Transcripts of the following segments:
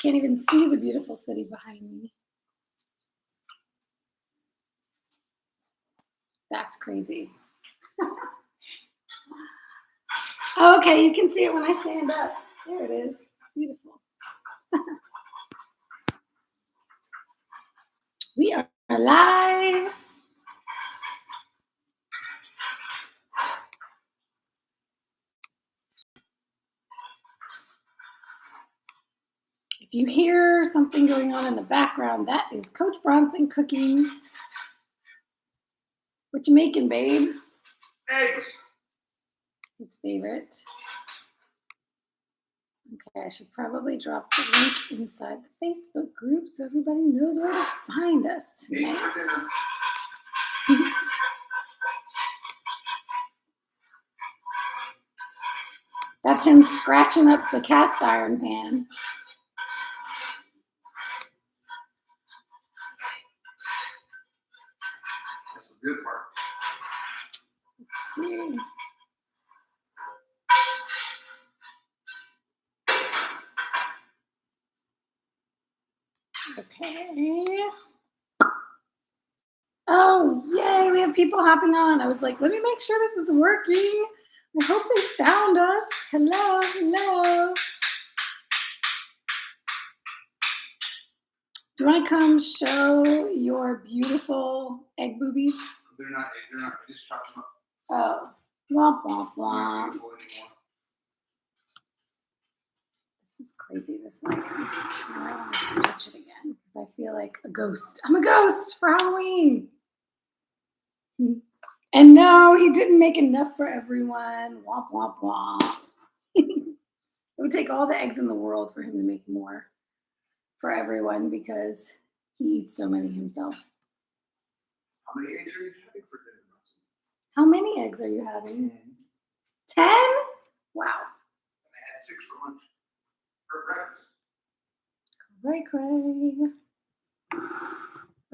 Can't even see the beautiful city behind me. That's crazy. Okay, you can see it when I stand up. There it is. Beautiful. We are live. If you hear something going on in the background, that is Coach Bronson cooking. What you making, babe? Eggs. His favorite. Okay, I should probably drop the link inside the Facebook group so everybody knows where to find us tonight. That's him scratching up the cast iron pan. That's the good part. Let's see. Okay. Oh, yay, we have people hopping on. I was like, let me make sure this is working. I hope they found us. Hello, hello. Do you want to come show your beautiful egg boobies? They're not. I just chopped them up. Oh, womp, womp, womp. This is crazy, this lighting. Now I want to switch it again because I feel like a ghost. I'm a ghost for Halloween. And no, he didn't make enough for everyone. Womp, womp, womp. It would take all the eggs in the world for him to make more for everyone because he eats so many himself. How many eggs are you having for dinner, Bronson? How many eggs are you having? 10? Wow. And I had 6 for lunch. For breakfast. Cray, cray.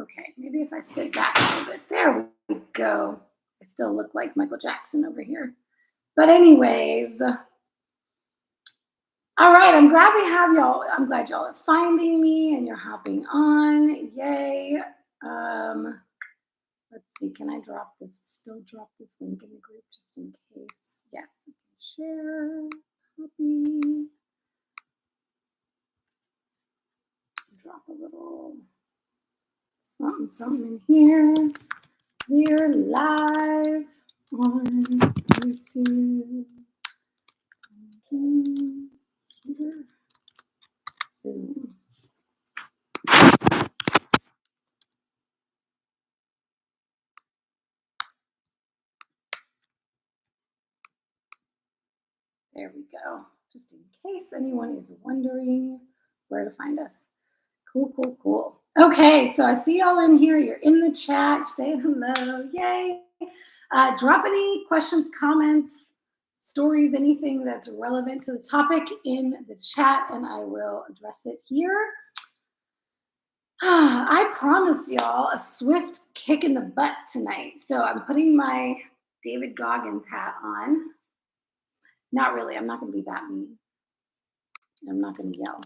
Okay, maybe if I sit back a little bit. There we go. I still look like Michael Jackson over here. But anyways, all right, I'm glad we have y'all. I'm glad y'all are finding me and you're hopping on. Yay. Let's see, can I still drop this link in the group just in case? Yes, I can share, copy. Drop a little something in here. We're live on YouTube. Boom. There we go. Just in case anyone is wondering where to find us. Cool, cool, cool. Okay, so I see y'all in here. You're in the chat saying hello. Yay. Drop any questions, comments, stories, anything that's relevant to the topic in the chat, and I will address it here. I promised y'all a swift kick in the butt tonight. So I'm putting my David Goggins hat on. Not really. I'm not going to be that mean. I'm not going to yell.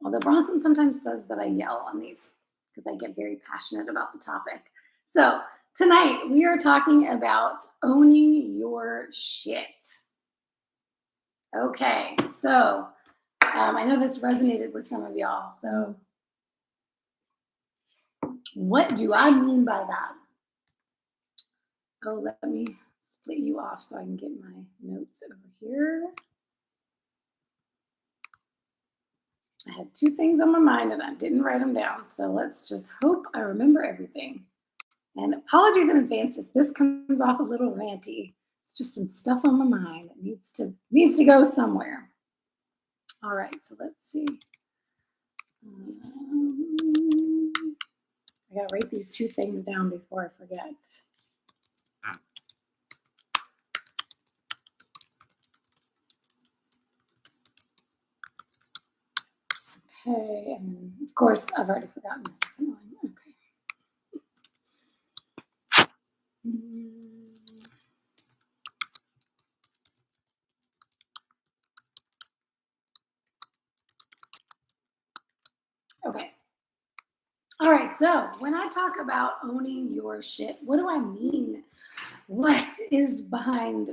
Although Bronson sometimes says that I yell on these because I get very passionate about the topic. So tonight we are talking about owning your shit. Okay, so I know this resonated with some of y'all. So what do I mean by that? Oh, let me split you off so I can get my notes over here. I had 2 things on my mind and I didn't write them down. So let's just hope I remember everything. And apologies in advance if this comes off a little ranty. It's just been stuff on my mind that needs to go somewhere. All right, so let's see. I gotta write these 2 things down before I forget. Okay, and of course, I've already forgotten the second one. Okay. All right, so when I talk about owning your shit, what do I mean? What is behind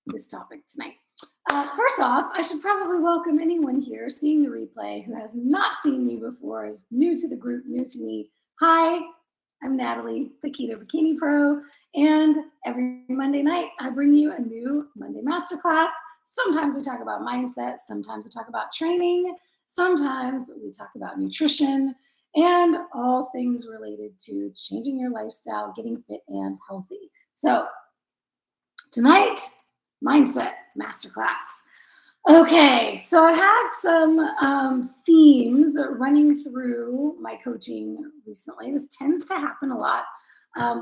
this topic tonight? First off, I should probably welcome anyone here seeing the replay who has not seen me before, is new to the group, new to me. Hi, I'm Natalie, the Keto Bikini Pro, and every Monday night I bring you a new Monday Masterclass. Sometimes we talk about mindset, sometimes we talk about training, sometimes we talk about nutrition, and all things related to changing your lifestyle, getting fit and healthy. So tonight, Mindset Masterclass. Okay, so I've had some themes running through my coaching recently. This tends to happen a lot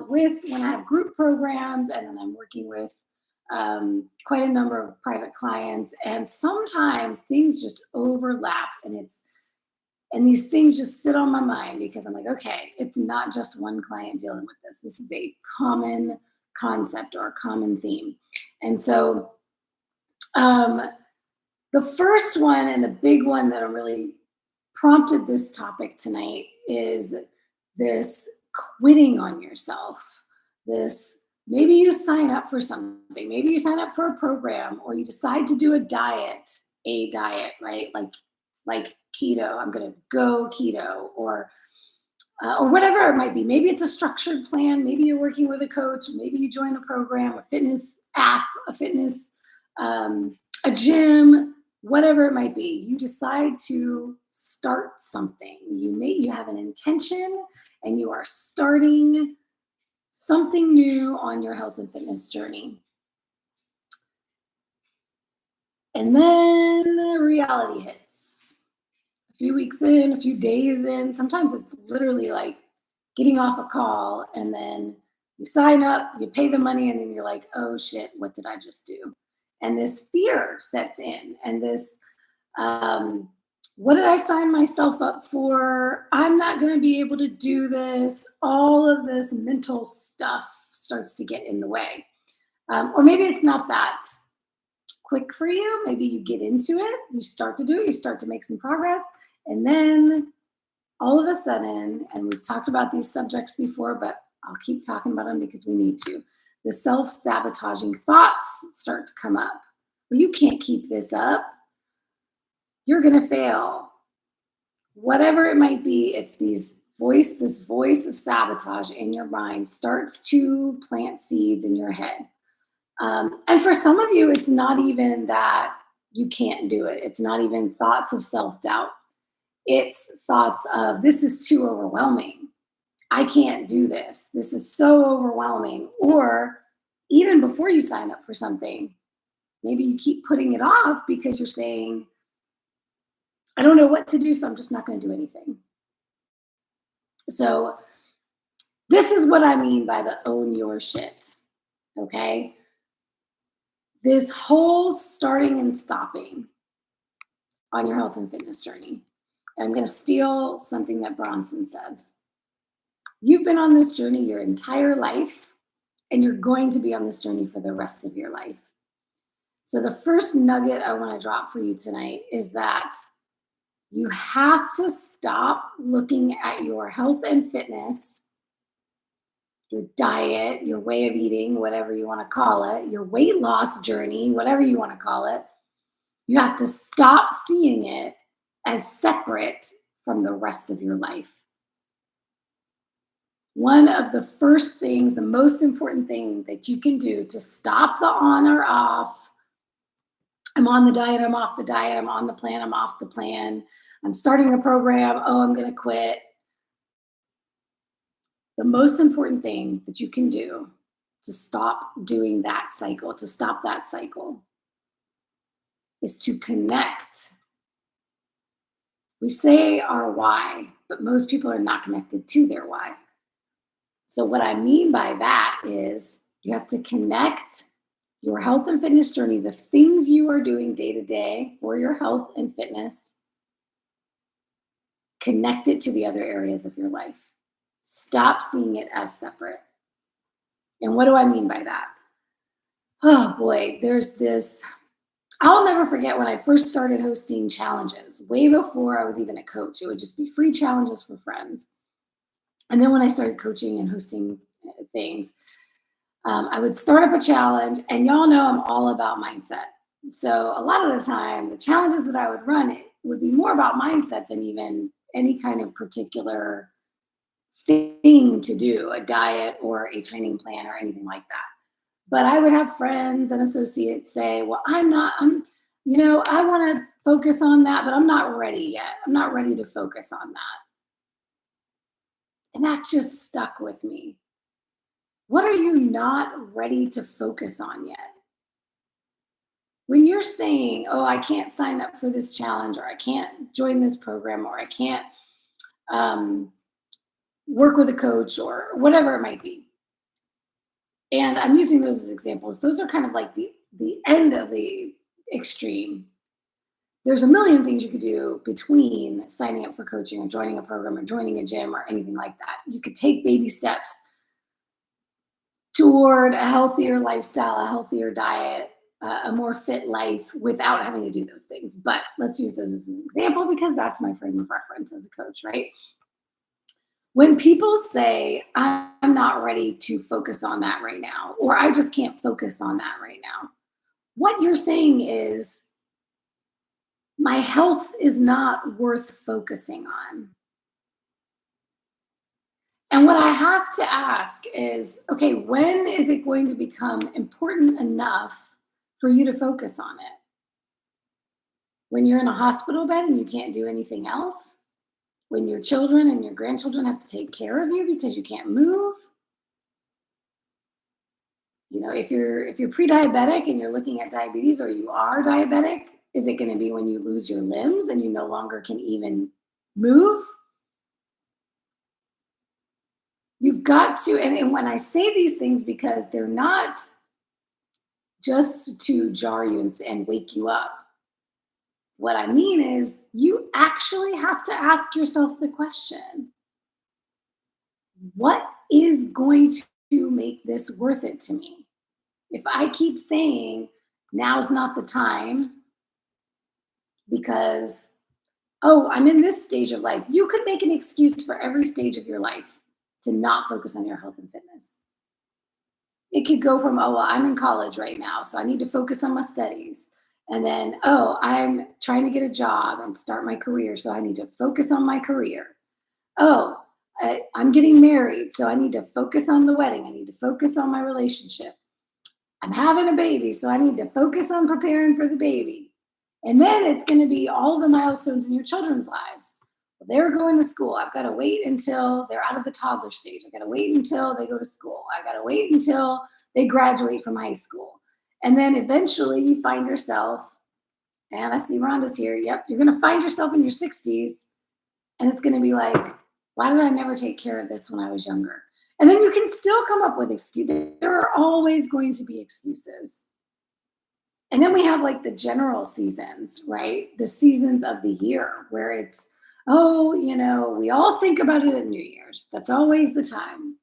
with when I have group programs, and then I'm working with quite a number of private clients, and sometimes things just overlap, and these things just sit on my mind because I'm like, okay, it's not just one client dealing with this. This is a common concept or a common theme. And so the first one and the big one that really prompted this topic tonight is this quitting on yourself. This, maybe you sign up for something, maybe you sign up for a program, or you decide to do a diet, right? Like keto, I'm gonna go keto, or whatever it might be. Maybe it's a structured plan. Maybe you're working with a coach. Maybe you join a program, a fitness app, a fitness, a gym, whatever it might be. You decide to start something. You have an intention, and you are starting something new on your health and fitness journey. And then reality hits. A few weeks in, a few days in, sometimes it's literally like getting off a call, and then you sign up, you pay the money, and then you're like, oh shit, what did I just do? And this fear sets in, and this, what did I sign myself up for? I'm not going to be able to do this. All of this mental stuff starts to get in the way. Or maybe it's not that quick for you. Maybe you get into it, you start to do it, you start to make some progress, and then all of a sudden, and we've talked about these subjects before, but I'll keep talking about them because we need to. The self-sabotaging thoughts start to come up. Well, you can't keep this up. You're going to fail. Whatever it might be, it's this voice of sabotage in your mind starts to plant seeds in your head. And for some of you, it's not even that you can't do it. It's not even thoughts of self-doubt. It's thoughts of, this is too overwhelming. I can't do this. This is so overwhelming. Or even before you sign up for something, maybe you keep putting it off because you're saying, I don't know what to do, so I'm just not going to do anything. So this is what I mean by the own your shit, okay? This whole starting and stopping on your health and fitness journey. I'm going to steal something that Bronson says. You've been on this journey your entire life, and you're going to be on this journey for the rest of your life. So the first nugget I want to drop for you tonight is that you have to stop looking at your health and fitness, your diet, your way of eating, whatever you want to call it, your weight loss journey, whatever you want to call it. You have to stop seeing it as separate from the rest of your life. One of the first things, the most important thing that you can do to stop the on or off, I'm on the diet, I'm off the diet, I'm on the plan, I'm off the plan, I'm starting a program, oh, I'm going to quit. The most important thing that you can do to stop doing that cycle, to stop that cycle, is to connect. We say our why, but most people are not connected to their why. So what I mean by that is you have to connect your health and fitness journey, the things you are doing day to day for your health and fitness, connect it to the other areas of your life. Stop seeing it as separate. And what do I mean by that? Oh boy, there's this, I'll never forget when I first started hosting challenges, way before I was even a coach. It would just be free challenges for friends. And then when I started coaching and hosting things, I would start up a challenge, and y'all know I'm all about mindset. So a lot of the time, the challenges that I would run, it would be more about mindset than even any kind of particular thing to do, a diet or a training plan or anything like that. But I would have friends and associates say, well, I want to focus on that, but I'm not ready yet. I'm not ready to focus on that. And that just stuck with me. What are you not ready to focus on yet? When you're saying, oh, I can't sign up for this challenge, or I can't join this program, or I can't work with a coach, or whatever it might be. And I'm using those as examples. Those are kind of like the end of the extreme. There's a million things you could do between signing up for coaching or joining a program or joining a gym or anything like that. You could take baby steps toward a healthier lifestyle, a healthier diet, a more fit life without having to do those things. But let's use those as an example because that's my frame of reference as a coach, right? When people say, I'm not ready to focus on that right now, or I just can't focus on that right now, what you're saying is, my health is not worth focusing on. And what I have to ask is, okay, when is it going to become important enough for you to focus on it? When you're in a hospital bed and you can't do anything else? When your children and your grandchildren have to take care of you because you can't move? You know, if you're pre-diabetic and you're looking at diabetes, or you are diabetic, is it going to be when you lose your limbs and you no longer can even move? You've got to, and when I say these things, because they're not just to jar you and wake you up. What I mean is, you actually have to ask yourself the question, what is going to make this worth it to me? If I keep saying, now's not the time because, oh, I'm in this stage of life. You could make an excuse for every stage of your life to not focus on your health and fitness. It could go from, oh, well, I'm in college right now, so I need to focus on my studies. And then, oh, I'm trying to get a job and start my career, so I need to focus on my career. Oh, I'm getting married, so I need to focus on the wedding. I need to focus on my relationship. I'm having a baby, so I need to focus on preparing for the baby. And then it's going to be all the milestones in your children's lives. They're going to school. I've got to wait until they're out of the toddler stage. I've got to wait until they go to school. I've got to wait until they graduate from high school. And then eventually you find yourself, and I see Rhonda's here. Yep, you're going to find yourself in your 60s, and it's going to be like, why did I never take care of this when I was younger? And then you can still come up with excuses. There are always going to be excuses. And then we have like the general seasons, right? The seasons of the year where it's, oh, you know, we all think about it at New Year's. That's always the time.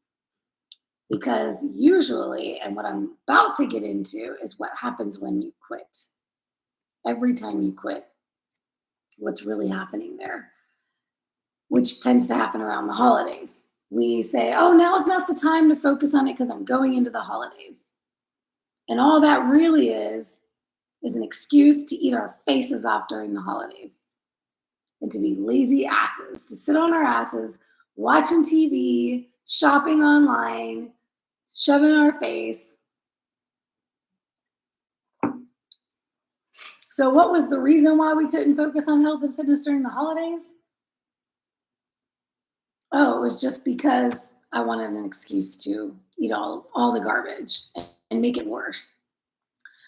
Because usually, and what I'm about to get into, is what happens when you quit. Every time you quit, what's really happening there, which tends to happen around the holidays. We say, oh, now is not the time to focus on it because I'm going into the holidays. And all that really is an excuse to eat our faces off during the holidays and to be lazy asses, to sit on our asses, watching TV, shopping online, shoving our face. So what was the reason why we couldn't focus on health and fitness during the holidays? Oh, it was just because I wanted an excuse to eat all the garbage and make it worse.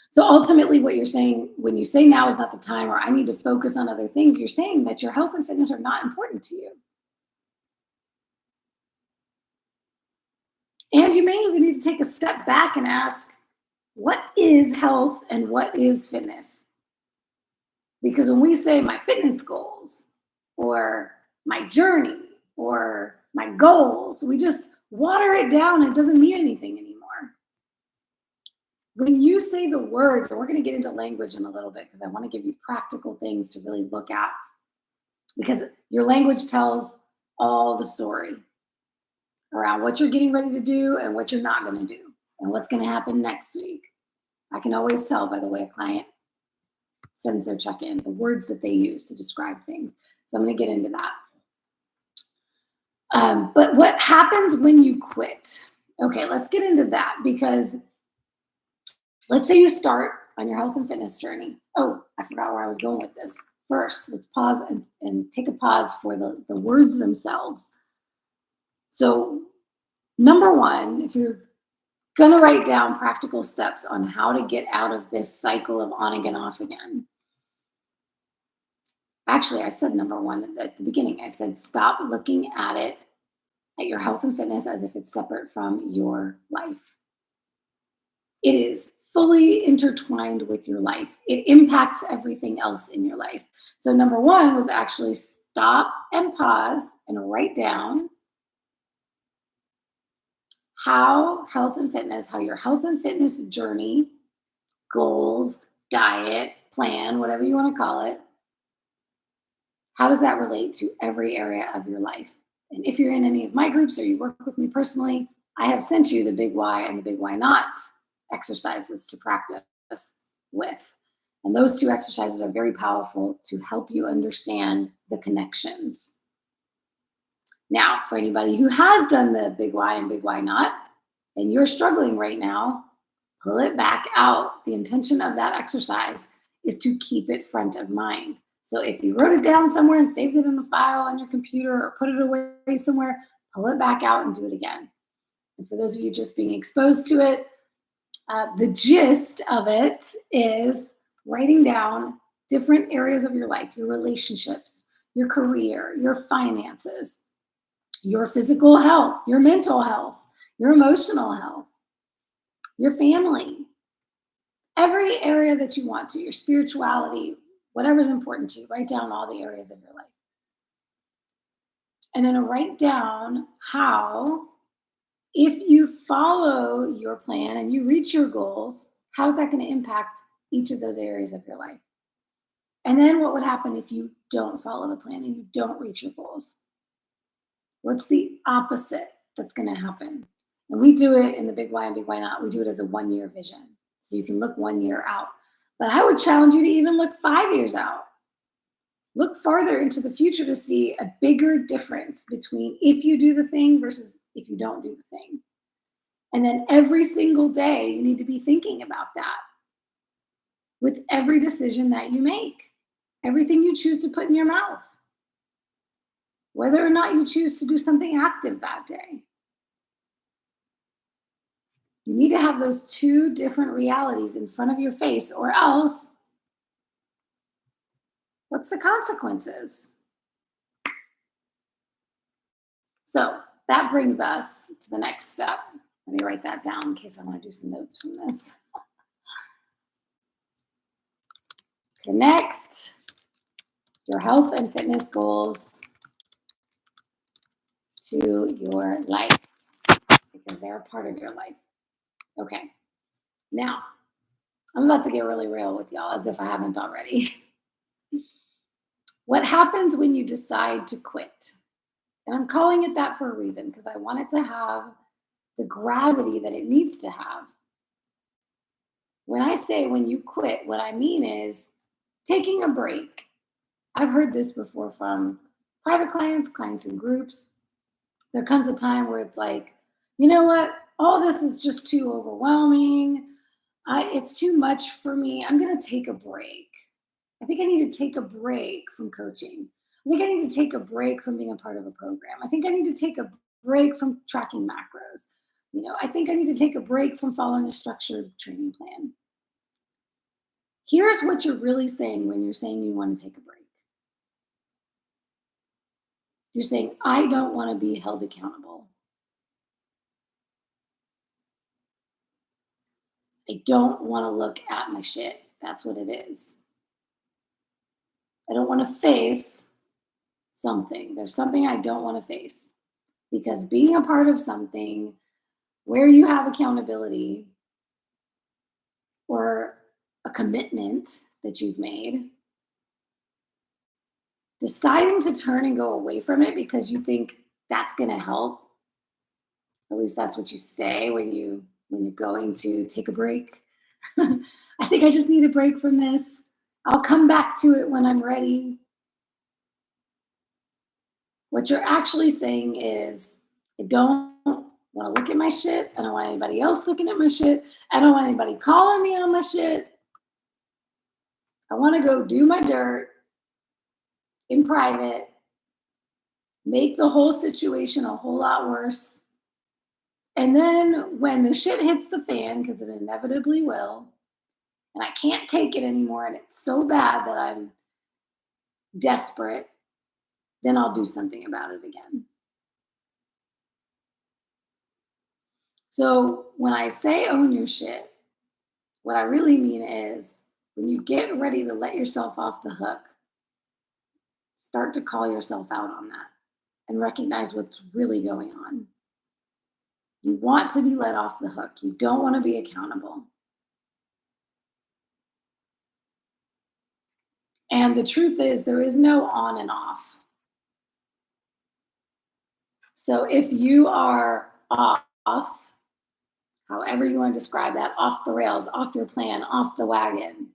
So ultimately what you're saying, when you say now is not the time, or I need to focus on other things, you're saying that your health and fitness are not important to you. And you may even need to take a step back and ask, what is health and what is fitness? Because when we say my fitness goals or my journey or my goals, we just water it down. It doesn't mean anything anymore. When you say the words, and we're going to get into language in a little bit because I want to give you practical things to really look at, because your language tells all the story. around what you're getting ready to do and what you're not going to do and what's going to happen next week. I can always tell by the way a client sends their check-in, the words that they use to describe things. So I'm going to get into that. But what happens when you quit? Okay, let's get into that, because let's say you start on your health and fitness journey. Oh, I forgot where I was going with this. First, let's pause and take a pause for the words themselves. So, number one, if you're going to write down practical steps on how to get out of this cycle of on again, off again. Actually, I said number one at the beginning. I said stop looking at your health and fitness as if it's separate from your life. It is fully intertwined with your life. It impacts everything else in your life. So number one was actually stop and pause and write down how your health and fitness journey, goals, diet, plan, whatever you want to call it, how does that relate to every area of your life? And if you're in any of my groups or you work with me personally, I have sent you the big why and the big why not exercises to practice with. And those two exercises are very powerful to help you understand the connections. Now, for anybody who has done the big why and big why not, and you're struggling right now, pull it back out. The intention of that exercise is to keep it front of mind. So if you wrote it down somewhere and saved it in a file on your computer or put it away somewhere, pull it back out and do it again. And for those of you just being exposed to it, the gist of it is writing down different areas of your life, your relationships, your career, your finances, your physical health, your mental health, your emotional health, your family, every area that you want to, your spirituality, whatever's important to you, write down all the areas of your life. And then write down how, if you follow your plan and you reach your goals, how is that going to impact each of those areas of your life? And then what would happen if you don't follow the plan and you don't reach your goals? What's the opposite that's going to happen? And we do it in the big why and big why not. We do it as a 1-year vision. So you can look 1 year out. But I would challenge you to even look 5 years out. Look farther into the future to see a bigger difference between if you do the thing versus if you don't do the thing. And then every single day, you need to be thinking about that with every decision that you make, everything you choose to put in your mouth, whether or not you choose to do something active that day. You need to have those two different realities in front of your face, or else, what's the consequences? So that brings us to the next step. Let me write that down in case I want to do some notes from this. Connect your health and fitness goals to your life, because they're a part of your life. Okay, now I'm about to get really real with y'all, as if I haven't already. What happens when you decide to quit? And I'm calling it that for a reason, because I want it to have the gravity that it needs to have. When I say when you quit, what I mean is taking a break. I've heard this before from private clients in groups. There comes a time where it's like, you know what? All this is just too overwhelming. It's too much for me. I'm going to take a break. I think I need to take a break from coaching. I think I need to take a break from being a part of a program. I think I need to take a break from tracking macros. I think I need to take a break from following a structured training plan. Here's what you're really saying when you're saying you want to take a break. You're saying, I don't want to be held accountable. I don't want to look at my shit. That's what it is. I don't want to face something. There's something I don't want to face. Because being a part of something where you have accountability or a commitment that you've made, deciding to turn and go away from it because you think that's going to help At least that's what you say when you're going to take a break. I think I just need a break from this. I'll come back to it when I'm ready. What you're actually saying is, I don't want to look at my shit. I don't want anybody else looking at my shit. I don't want anybody calling me on my shit. I want to go do my dirt in private, make the whole situation a whole lot worse. And then when the shit hits the fan, because it inevitably will, and I can't take it anymore, and it's so bad that I'm desperate, then I'll do something about it again. So when I say own your shit, what I really mean is when you get ready to let yourself off the hook, start to call yourself out on that and recognize what's really going on. You want to be let off the hook. You don't want to be accountable. And the truth is, there is no on and off. So if you are off, however you want to describe that, off the rails, off your plan, off the wagon,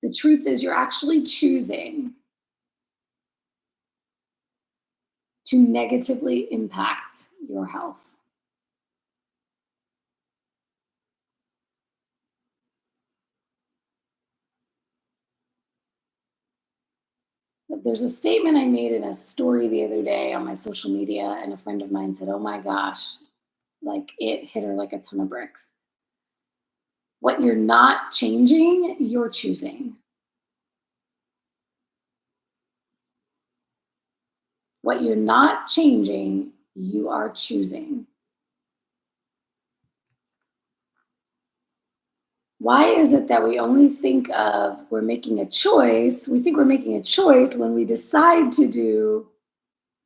the truth is you're actually choosing to negatively impact your health. There's a statement I made in a story the other day on my social media, and a friend of mine said, "Oh my gosh," like it hit her like a ton of bricks. What you're not changing, you're choosing. What you're not changing, you are choosing. Why is it that we only think of we're making a choice? We think we're making a choice when we decide to do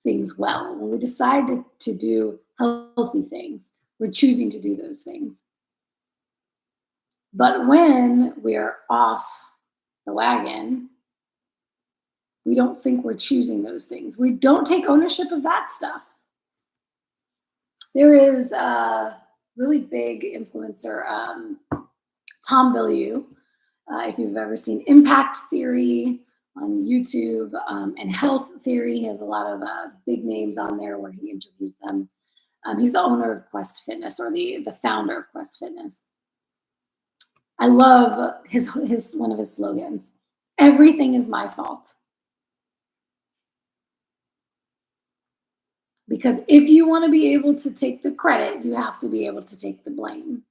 things well, when we decide to do healthy things. We're choosing to do those things. But when we're off the wagon, we don't think we're choosing those things. We don't take ownership of that stuff. There is a really big influencer, Tom Bilyeu, if you've ever seen Impact Theory on YouTube, and Health Theory. He has a lot of big names on there where he interviews them. He's the owner of Quest Fitness, or the founder of Quest Fitness. I love his one of his slogans: "Everything is my fault." Because if you want to be able to take the credit, you have to be able to take the blame.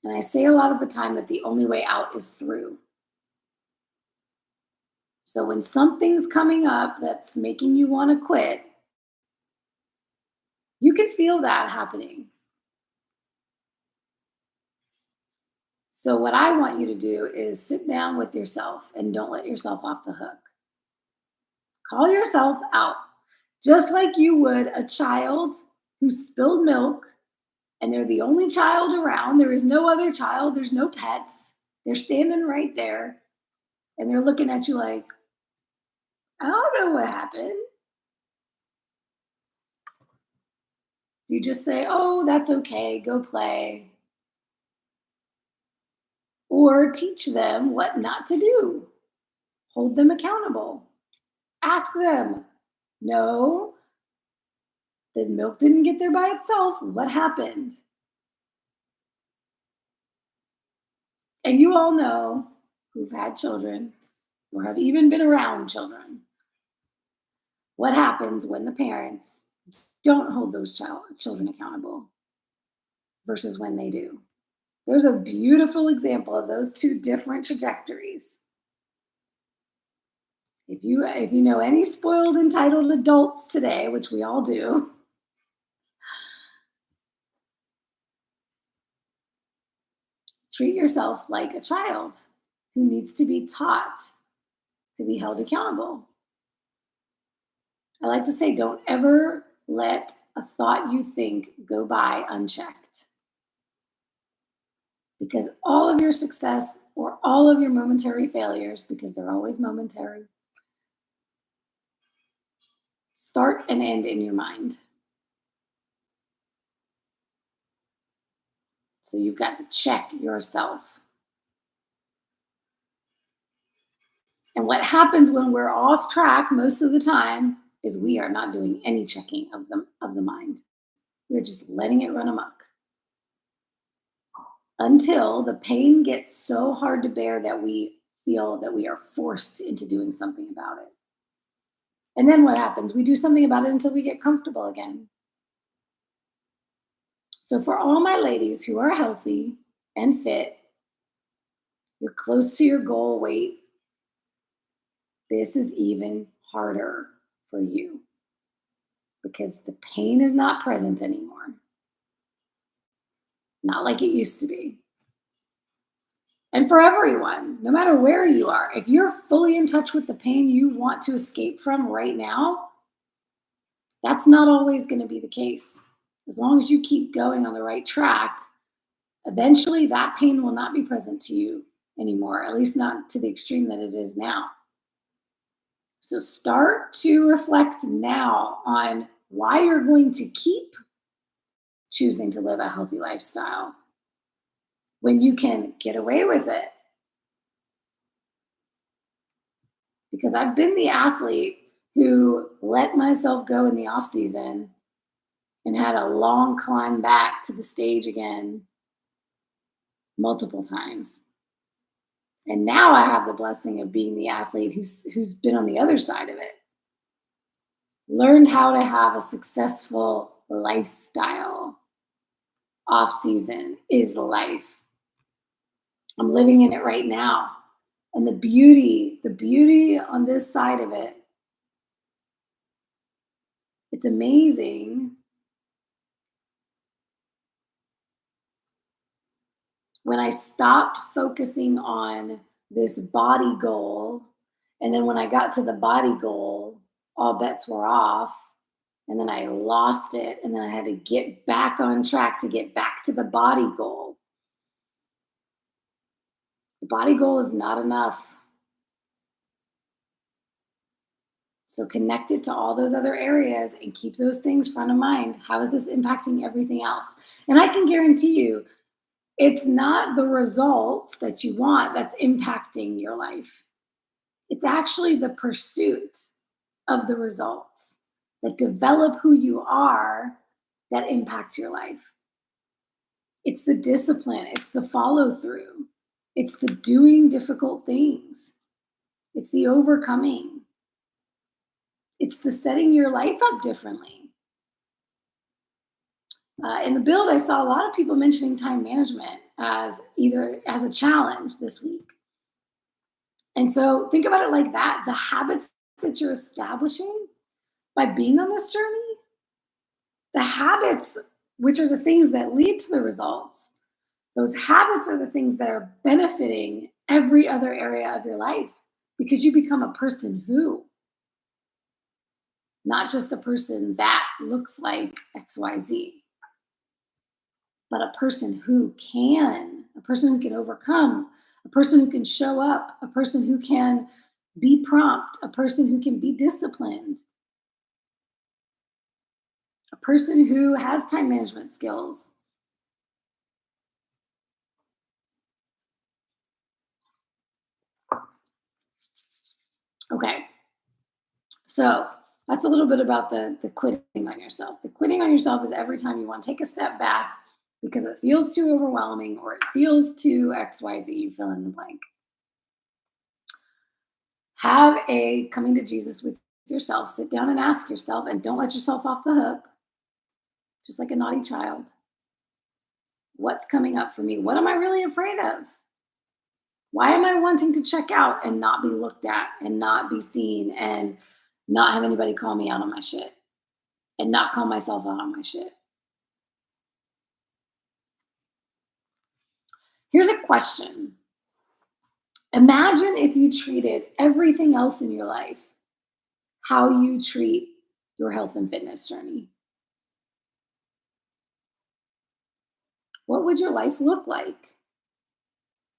And I say a lot of the time that the only way out is through. So when something's coming up that's making you want to quit, you can feel that happening. So what I want you to do is sit down with yourself and don't let yourself off the hook. Call yourself out, just like you would a child who spilled milk and they're the only child around. There is no other child. There's no pets. They're standing right there and they're looking at you like, I don't know what happened. You just say, oh, that's okay, go play. Or teach them what not to do. Hold them accountable. Ask them, no, the milk didn't get there by itself. What happened? And you all know, who've had children or have even been around children, what happens when the parents don't hold those children accountable versus when they do. There's a beautiful example of those two different trajectories. If you know any spoiled, entitled adults today, which we all do, treat yourself like a child who needs to be taught to be held accountable. I like to say, don't ever let a thought you think go by unchecked. Because all of your success or all of your momentary failures, because they're always momentary, start and end in your mind. So you've got to check yourself. And what happens when we're off track most of the time is we are not doing any checking of the mind. We're just letting it run amok until the pain gets so hard to bear that we feel that we are forced into doing something about it. And then what happens? We do something about it until we get comfortable again. So for all my ladies who are healthy and fit, you're close to your goal weight, this is even harder for you because the pain is not present anymore. Not like it used to be. And for everyone, no matter where you are, if you're fully in touch with the pain you want to escape from right now, that's not always going to be the case. As long as you keep going on the right track, eventually that pain will not be present to you anymore, at least not to the extreme that it is now. So start to reflect now on why you're going to keep choosing to live a healthy lifestyle when you can get away with it. Because I've been the athlete who let myself go in the off season and had a long climb back to the stage again multiple times. And now I have the blessing of being the athlete who's been on the other side of it. Learned how to have a successful lifestyle. Off season is life. I'm living in it right now. And the beauty on this side of it, it's amazing when I stopped focusing on this body goal. And then when I got to the body goal, all bets were off. And then I lost it. And then I had to get back on track to get back to the body goal. The body goal is not enough. So connect it to all those other areas and keep those things front of mind. How is this impacting everything else? And I can guarantee you, it's not the results that you want that's impacting your life. It's actually the pursuit of the results that develop who you are that impacts your life. It's the discipline. It's the follow through. It's the doing difficult things. It's the overcoming. It's the setting your life up differently. In the build, I saw a lot of people mentioning time management as a challenge this week. And so think about it like that. The habits that you're establishing by being on this journey, the habits, which are the things that lead to the results, those habits are the things that are benefiting every other area of your life because you become a person who, not just a person that looks like XYZ. But a person who can overcome, a person who can show up, a person who can be prompt, a person who can be disciplined, a person who has time management skills. Okay, so that's a little bit about the quitting on yourself. The quitting on yourself is every time you want to take a step back because it feels too overwhelming or it feels too XYZ, you fill in the blank. Have a coming to Jesus with yourself. Sit down and ask yourself, and don't let yourself off the hook, just like a naughty child. What's coming up for me? What am I really afraid of? Why am I wanting to check out and not be looked at and not be seen and not have anybody call me out on my shit and not call myself out on my shit? Here's a question. Imagine if you treated everything else in your life how you treat your health and fitness journey. What would your life look like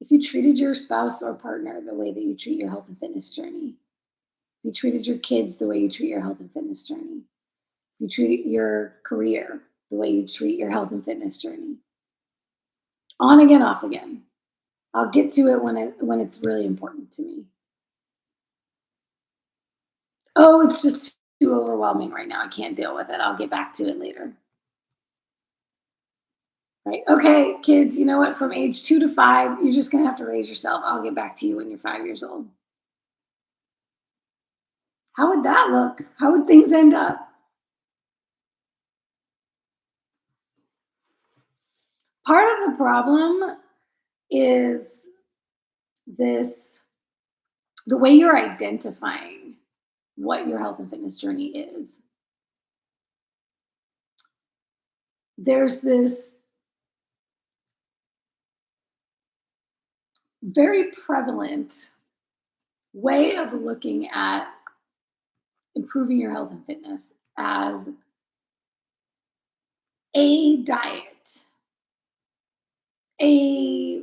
if you treated your spouse or partner the way that you treat your health and fitness journey? If you treated your kids the way you treat your health and fitness journey. If you treat your career the way you treat your health and fitness journey. On again, off again. I'll get to it when it's really important to me. Oh, it's just too overwhelming right now. I can't deal with it. I'll get back to it later. Right. Okay, kids, you know what? From age 2 to 5, you're just going to have to raise yourself. I'll get back to you when you're 5 years old. How would that look? How would things end up? Part of the problem is the way you're identifying what your health and fitness journey is. There's this very prevalent way of looking at improving your health and fitness as a diet, a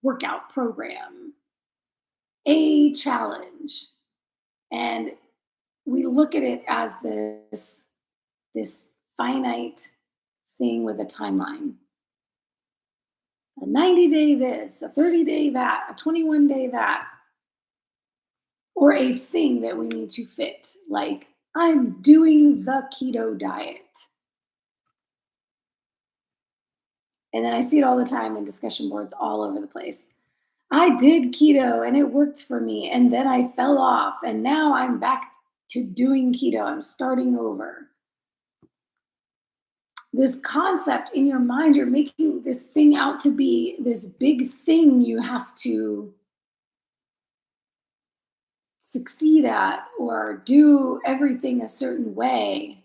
workout program, a challenge. And we look at it as this finite thing with a timeline. A 90-day this, a 30-day that, a 21-day that. Or a thing that we need to fit, like I'm doing the keto diet. And then I see it all the time in discussion boards all over the place. I did keto and it worked for me. And then I fell off and now I'm back to doing keto. I'm starting over. This concept in your mind, you're making this thing out to be this big thing you have to succeed at or do everything a certain way.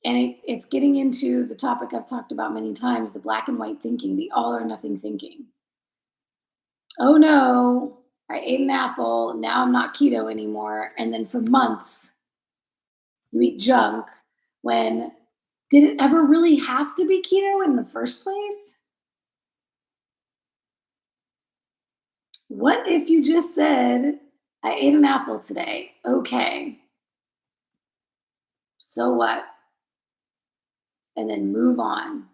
And it's getting into the topic I've talked about many times, the black and white thinking, the all or nothing thinking. Oh no, I ate an apple, now I'm not keto anymore. And then for months, you eat junk when did it ever really have to be keto in the first place? What if you just said, I ate an apple today? Okay. So what? And then move on.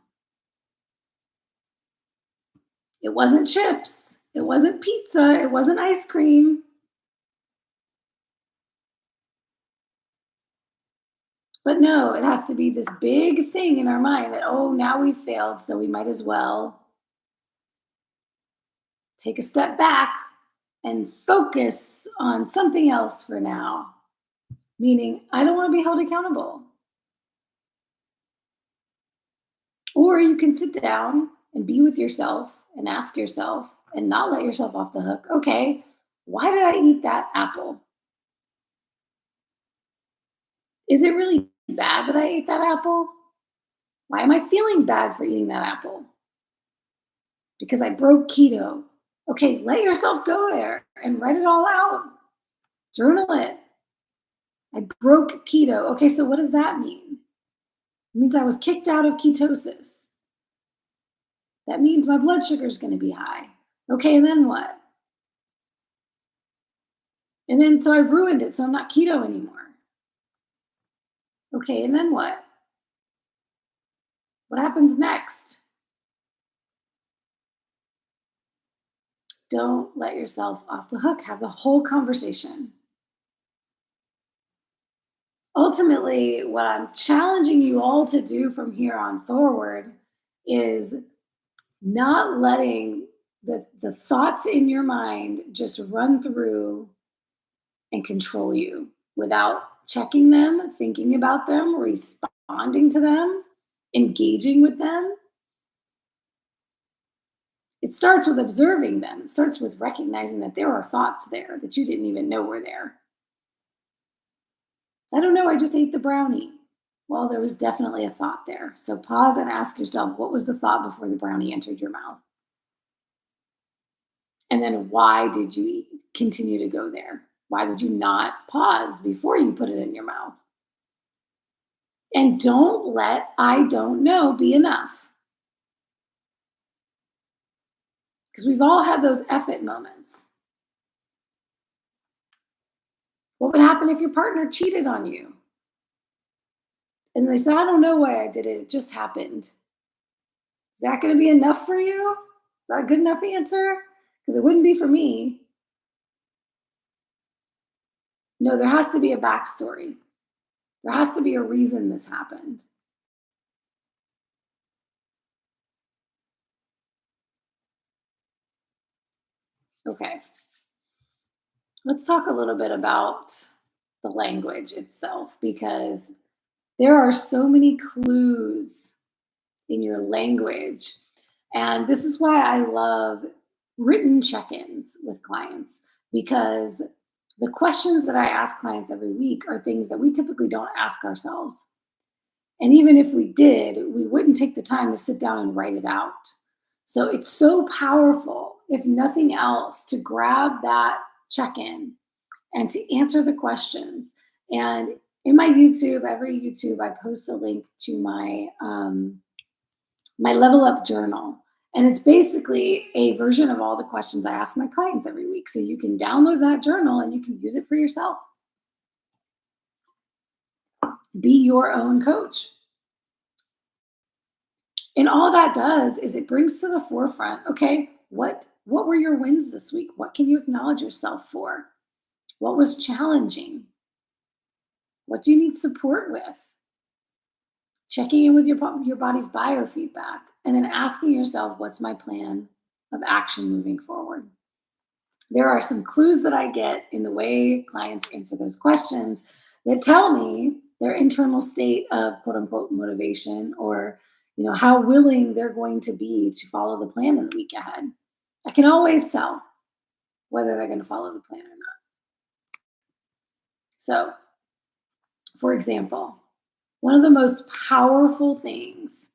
It wasn't chips. It wasn't pizza. It wasn't ice cream. But no, it has to be this big thing in our mind that, oh, now we've failed, so we might as well take a step back and focus on something else for now. Meaning, I don't want to be held accountable. Or you can sit down and be with yourself and ask yourself and not let yourself off the hook. Okay, why did I eat that apple? Is it really bad that I ate that apple? Why am I feeling bad for eating that apple? Because I broke keto. Okay, let yourself go there and write it all out. Journal it. I broke keto. Okay, so what does that mean? It means I was kicked out of ketosis. That means my blood sugar is going to be high. Okay, and then what? And then so I've ruined it, so I'm not keto anymore. Okay, and then what? What happens next? Don't let yourself off the hook. Have the whole conversation. Ultimately, what I'm challenging you all to do from here on forward is not letting the thoughts in your mind just run through and control you without checking them, thinking about them, responding to them, engaging with them. It starts with observing them. It starts with recognizing that there are thoughts there that you didn't even know were there. I don't know, I just ate the brownie. Well, there was definitely a thought there. So pause and ask yourself, what was the thought before the brownie entered your mouth? And then why did you continue to go there? Why did you not pause before you put it in your mouth? And don't let I don't know be enough. Because we've all had those F it moments. What would happen if your partner cheated on you? And they say, I don't know why I did it. It just happened. Is that going to be enough for you? Is that a good enough answer? Because it wouldn't be for me. No, there has to be a backstory. There has to be a reason this happened. Okay. Let's talk a little bit about the language itself, because there are so many clues in your language. And this is why I love written check ins with clients, because the questions that I ask clients every week are things that we typically don't ask ourselves. And even if we did, we wouldn't take the time to sit down and write it out. So it's so powerful, if nothing else, to grab that check in and to answer the questions. And in my YouTube, every YouTube, I post a link to my Level Up journal. And it's basically a version of all the questions I ask my clients every week. So you can download that journal and you can use it for yourself. Be your own coach. And all that does is it brings to the forefront, okay, what were your wins this week? What can you acknowledge yourself for? What was challenging? What do you need support with? Checking in with your body's biofeedback, and then asking yourself, what's my plan of action moving forward? There are some clues that I get in the way clients answer those questions that tell me their internal state of quote unquote motivation, or how willing they're going to be to follow the plan in the week ahead. I can always tell whether they're going to follow the plan or not. So, for example, one of the most powerful things,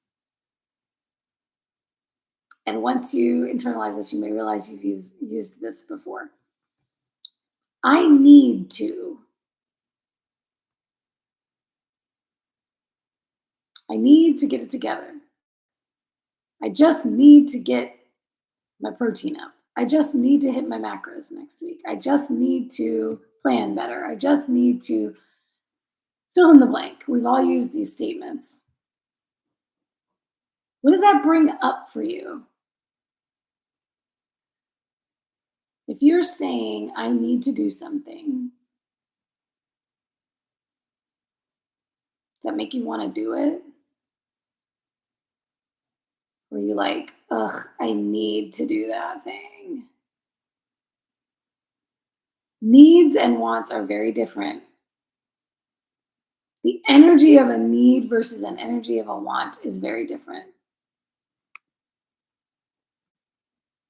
and once you internalize this, you may realize you've used this before. I need to. I need to get it together. I just need to get my protein up. I just need to hit my macros next week. I just need to plan better. I just need to fill in the blank. We've all used these statements. What does that bring up for you? If you're saying, I need to do something, does that make you want to do it? Or are you like, ugh, I need to do that thing? Needs and wants are very different. The energy of a need versus an energy of a want is very different.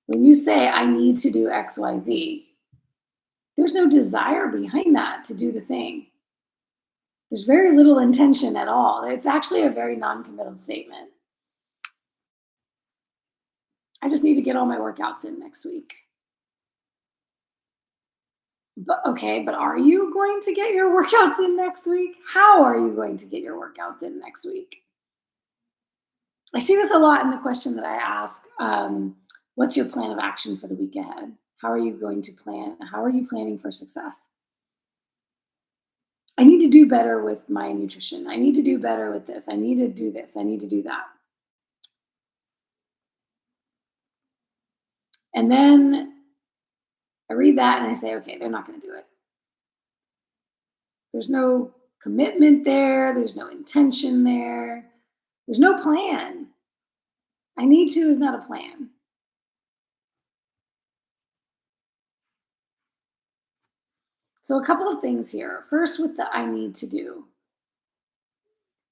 When you say, I need to do X, Y, Z, there's no desire behind that to do the thing. There's very little intention at all. It's actually a very non-committal statement. I just need to get all my workouts in next week. But are you going to get your workouts in next week? How are you going to get your workouts in next week? I see this a lot in the question that I ask, what's your plan of action for the week ahead? How are you going to plan? How are you planning for success? I need to do better with my nutrition. I need to do better with this. I need to do this. I need to do that. And then I read that and I say, okay, they're not going to do it. There's no commitment there. There's no intention there. There's no plan. I need to is not a plan. So a couple of things here. First, with the I need to do.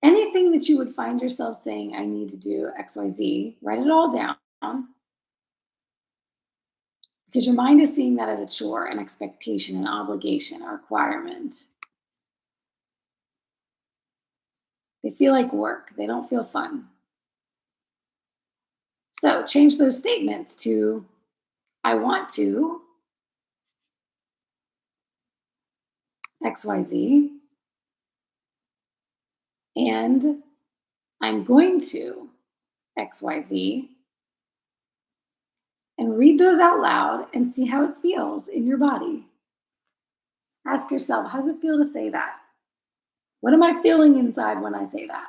Anything that you would find yourself saying, I need to do X, Y, Z, write it all down. Because your mind is seeing that as a chore, an expectation, an obligation, a requirement. They feel like work. They don't feel fun. So change those statements to, I want to XYZ, and I'm going to XYZ, and read those out loud and see how it feels in your body. Ask yourself, how does it feel to say that? What am I feeling inside when I say that?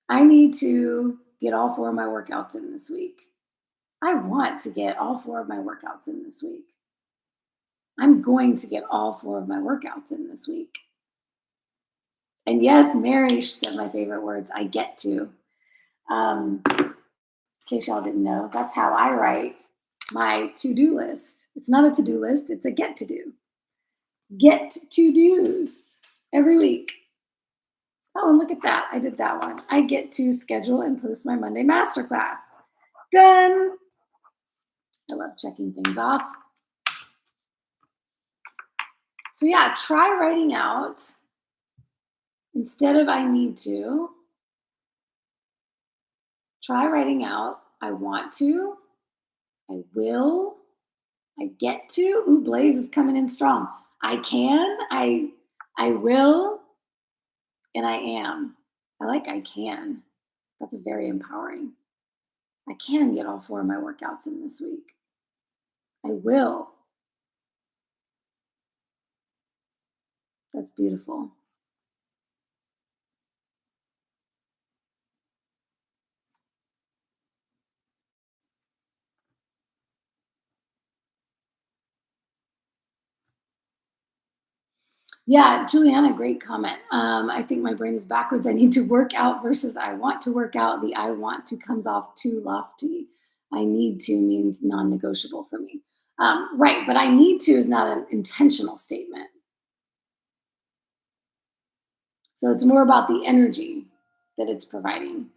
I need to get all 4 of my workouts in this week. I want to get all 4 of my workouts in this week. I'm going to get all 4 of my workouts in this week. And yes, Mary said my favorite words, I get to. In case y'all didn't know, that's how I write my to-do list. It's not a to-do list, it's a get to do. Get to-dos every week. Oh, and look at that. I did that one. I get to schedule and post my Monday masterclass. Done. I love checking things off. So yeah, try writing out, instead of I need to, try writing out I want to, I will, I get to. Ooh, Blaze is coming in strong. I can, I will, and I am. I like I can. That's very empowering. I can get all 4 of my workouts in this week. I will. That's beautiful. Yeah, Juliana, great comment. I think my brain is backwards. I need to work out versus I want to work out. The I want to comes off too lofty. I need to means non-negotiable for me. Right, but I need to is not an intentional statement. So it's more about the energy that it's providing.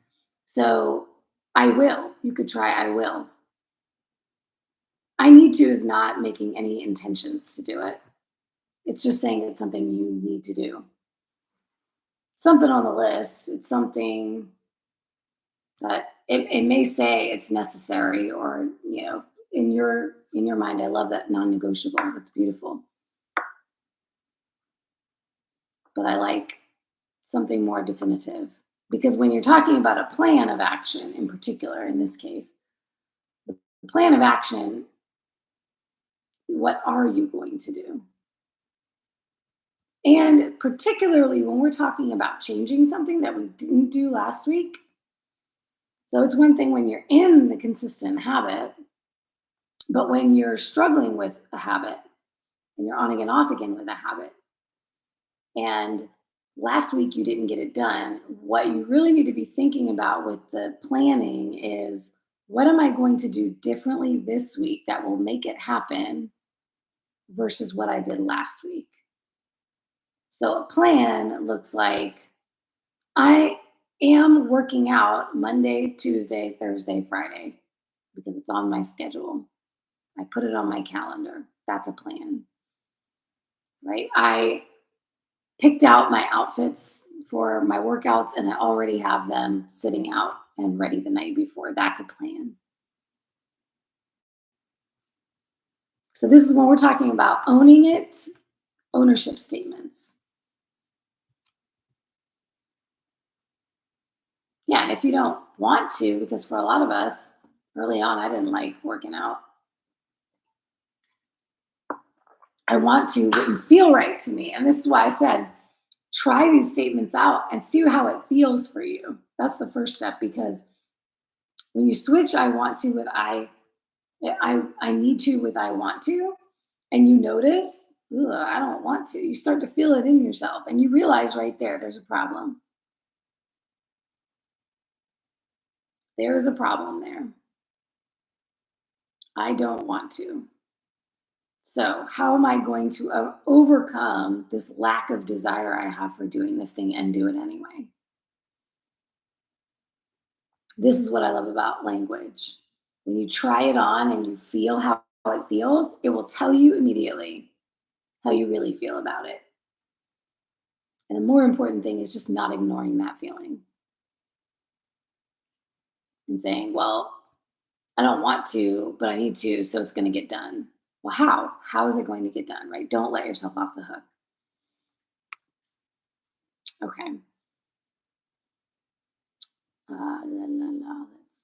So I will. You could try I will. I need to is not making any intentions to do it. It's just saying it's something you need to do. Something on the list. It's something that it may say it's necessary, or in your mind. I love that non-negotiable. That's beautiful. But I like something more definitive, because when you're talking about a plan of action, in particular, in this case, the plan of action, what are you going to do? And particularly when we're talking about changing something that we didn't do last week. So it's one thing when you're in the consistent habit, but when you're struggling with a habit and you're on again, off again with a habit, and last week you didn't get it done, what you really need to be thinking about with the planning is, what am I going to do differently this week that will make it happen versus what I did last week? So a plan looks like, I am working out Monday, Tuesday, Thursday, Friday, because it's on my schedule. I put it on my calendar. That's a plan, right? I picked out my outfits for my workouts and I already have them sitting out and ready the night before. That's a plan. So this is when we're talking about owning it, ownership statements. Yeah, and if you don't want to, because for a lot of us, early on, I didn't like working out. I want to wouldn't feel right to me. And this is why I said, try these statements out and see how it feels for you. That's the first step, because when you switch I want to with I need to with I want to, and you notice, I don't want to, you start to feel it in yourself and you realize right there's a problem. There is a problem there. I don't want to. So how am I going to overcome this lack of desire I have for doing this thing and do it anyway? This is what I love about language. When you try it on and you feel how it feels, it will tell you immediately how you really feel about it. And the more important thing is just not ignoring that feeling and saying, well, I don't want to, but I need to, so it's going to get done. Well, how? How is it going to get done, right? Don't let yourself off the hook. Okay. Let's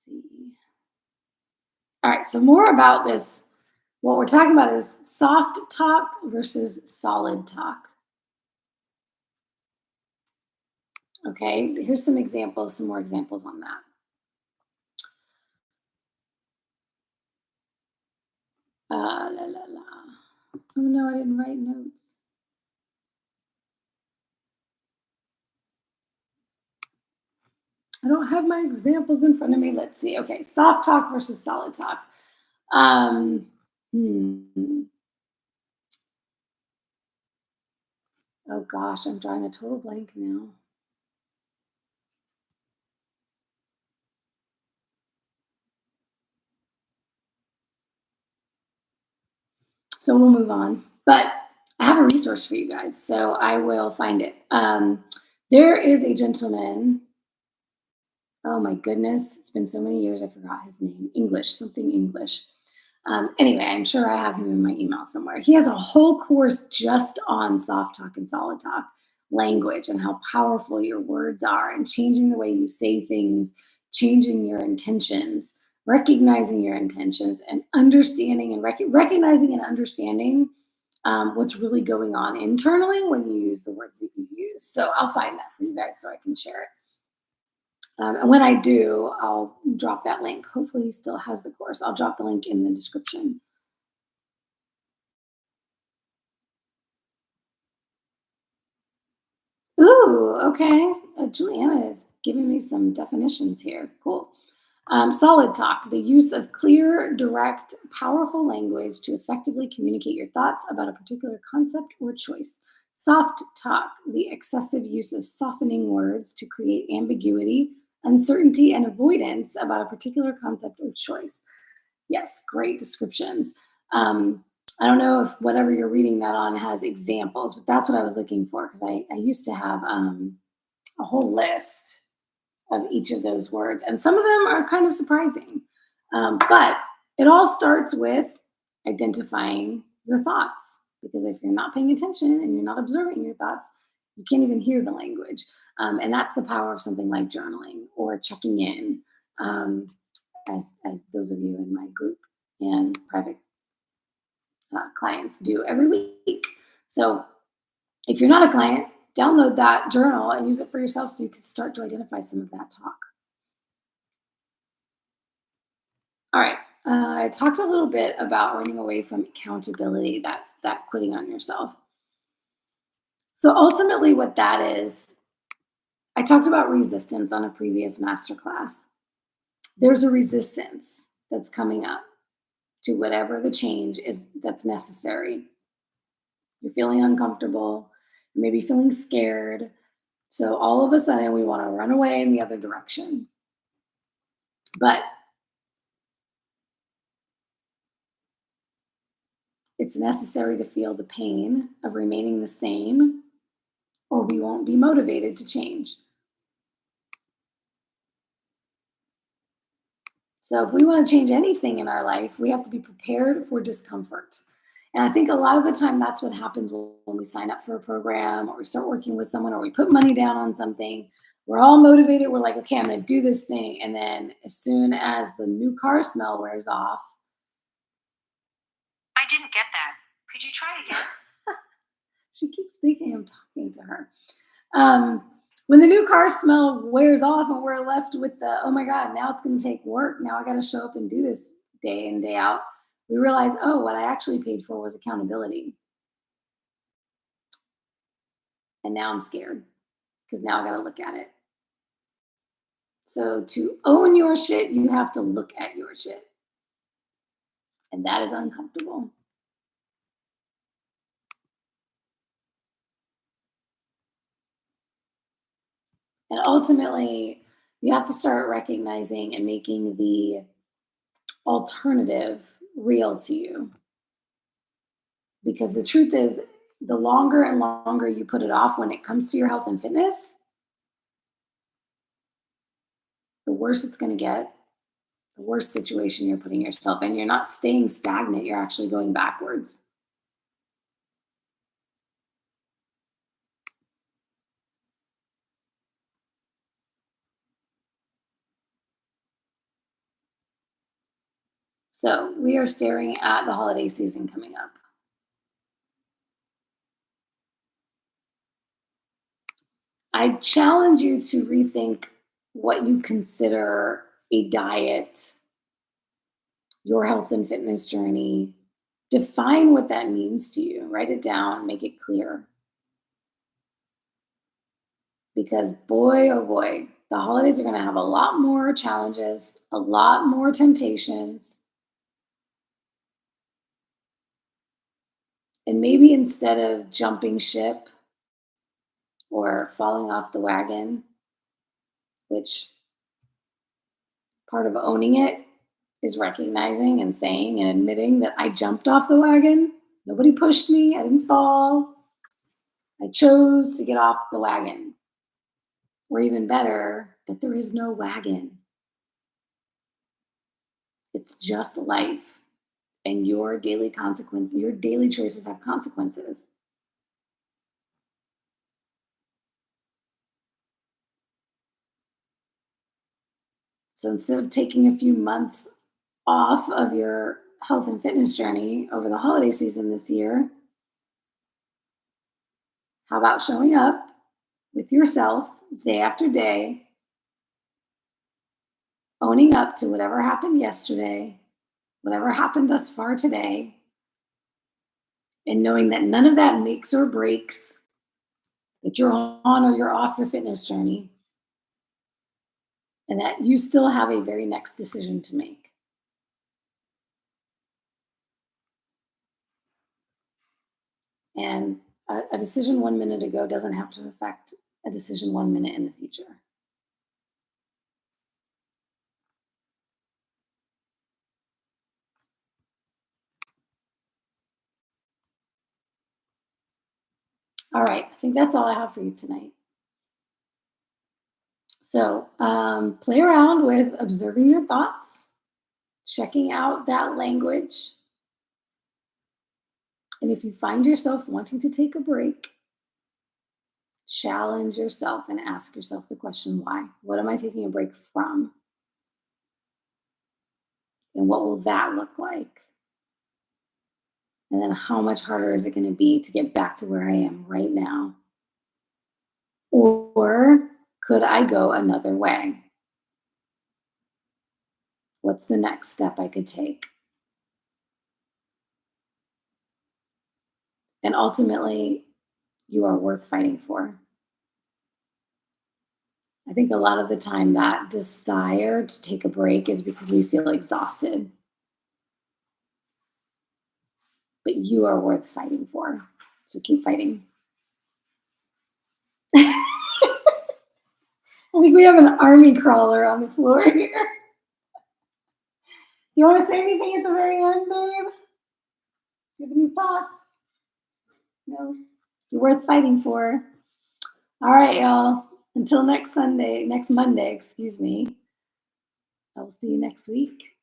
see. All right, so more about this What we're talking about is soft talk versus solid talk. Okay, here's some examples, some more examples on that. La, la, la. Oh no, I didn't write notes. I don't have my examples in front of me. Let's see. Okay, soft talk versus solid talk. Um, hmm. Oh gosh, I'm drawing a total blank now. So we'll move on. But I have a resource for you guys, so I will find it. There is a gentleman. Oh my goodness, it's been so many years, I forgot his name. English, something English. Anyway, I'm sure I have him in my email somewhere. He has a whole course just on soft talk and solid talk language and how powerful your words are and changing the way you say things, changing your intentions, recognizing your intentions, and understanding and recognizing and understanding what's really going on internally when you use the words that you use. So I'll find that for you guys so I can share it. And when I do, I'll drop that link. Hopefully he still has the course. I'll drop the link in the description. Ooh, okay. Juliana is giving me some definitions here. Cool. Solid talk, the use of clear, direct, powerful language to effectively communicate your thoughts about a particular concept or choice. Soft talk, the excessive use of softening words to create ambiguity, uncertainty, and avoidance about a particular concept or choice. Yes, great descriptions. I don't know if whatever you're reading that on has examples, but that's what I was looking for because I used to have a whole list of each of those words. And some of them are kind of surprising. But it all starts with identifying your thoughts. Because if you're not paying attention and you're not observing your thoughts, you can't even hear the language. And that's the power of something like journaling or checking in, as those of you in my group and private clients do every week. So if you're not a client, download that journal and use it for yourself so you can start to identify some of that talk. All right. I talked a little bit about running away from accountability, that quitting on yourself. So ultimately what that is, I talked about resistance on a previous masterclass. There's a resistance that's coming up to whatever the change is that's necessary. You're feeling uncomfortable, you may be feeling scared. So all of a sudden we want to run away in the other direction. But it's necessary to feel the pain of remaining the same, or we won't be motivated to change. So if we want to change anything in our life, we have to be prepared for discomfort. And I think a lot of the time that's what happens when we sign up for a program or we start working with someone or we put money down on something. We're all motivated. We're like, okay, I'm going to do this thing. And then as soon as the new car smell wears off, I didn't get that. Could you try again? she keeps thinking I'm talking to her. When the new car smell wears off and we're left with the, oh my God, now it's going to take work. Now I got to show up and do this day in, day out. We realize, oh, what I actually paid for was accountability. And now I'm scared because now I got to look at it. So to own your shit, you have to look at your shit. And that is uncomfortable. And ultimately, you have to start recognizing and making the alternative real to you. Because the truth is, the longer and longer you put it off when it comes to your health and fitness, the worse it's going to get, the worse situation you're putting yourself in. You're not staying stagnant, you're actually going backwards. So we are staring at the holiday season coming up. I challenge you to rethink what you consider a diet, your health and fitness journey. Define what that means to you. Write it down, make it clear. Because boy, oh boy, the holidays are going to have a lot more challenges, a lot more temptations. And maybe instead of jumping ship or falling off the wagon, which part of owning it is recognizing and saying and admitting that I jumped off the wagon. Nobody pushed me. I didn't fall. I chose to get off the wagon. Or even better, that there is no wagon. It's just life. And your daily consequences, your daily choices have consequences. So instead of taking a few months off of your health and fitness journey over the holiday season this year, how about showing up with yourself day after day, owning up to whatever happened yesterday, whatever happened thus far today, and knowing that none of that makes or breaks that you're on or you're off your fitness journey, and that you still have a very next decision to make. And a decision 1 minute ago doesn't have to affect a decision 1 minute in the future. All right, I think that's all I have for you tonight. So play around with observing your thoughts, checking out that language. And if you find yourself wanting to take a break, challenge yourself and ask yourself the question, why? What am I taking a break from? And what will that look like? And then how much harder is it going to be to get back to where I am right now? Or could I go another way? What's the next step I could take? And ultimately, you are worth fighting for. I think a lot of the time that desire to take a break is because we feel exhausted. But you are worth fighting for. So keep fighting. I think we have an army crawler on the floor here. You want to say anything at the very end, babe? Do you have any thoughts? No? You're worth fighting for. All right, y'all. Until next Monday, excuse me. I will see you next week.